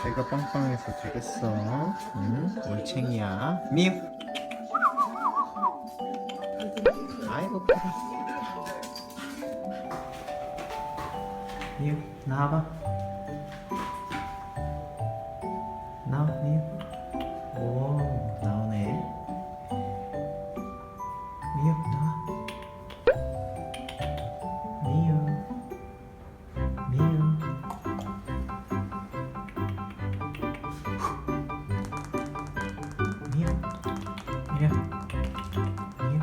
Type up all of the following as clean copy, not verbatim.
배가 빵빵해서 되겠어. 응? 올챙이야. 미우. 아이고 그래. 미우 나와봐. 나와 미우. 오 나오네. 미우 나와. 미우. 미우. 미우. 미우. 미우.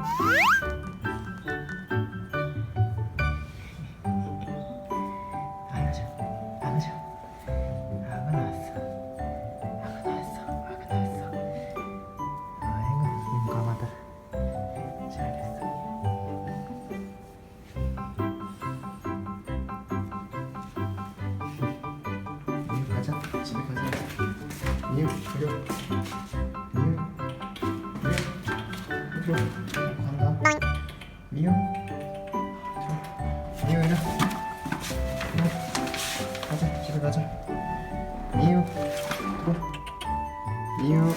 아이고 아이고 아이고 나왔어. 아이고 나왔어. 아이고 나왔어. 아이고 용감하다. 잘했어. 미우 가자. 집에 가자. 미우 그려. 미우. 미우. 그려. 간다. 미우. 미우 이리. 가자. 집에 가자. 미우. 들어. 미우.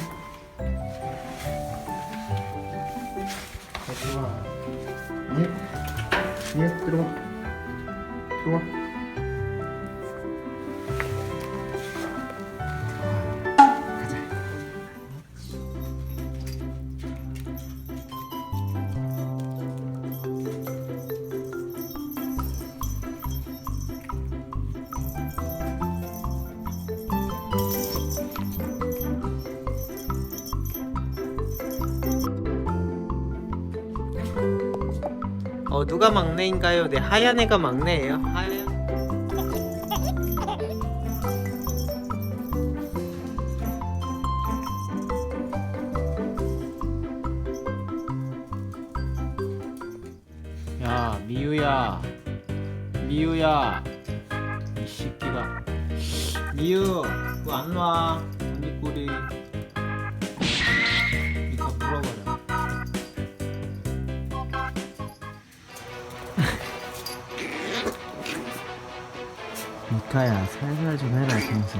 들어와. 미우. 미우 들어와. 들어와. 가자. 누가 막내인가요? 네, 하얀 애가 막내예요. 하얀. 야, 미우야. 미우야. 이 새끼가. 미우, 너 안 와. 장미꼬리. 미카 풀어버려. 미카야 살살 좀 해라 평소.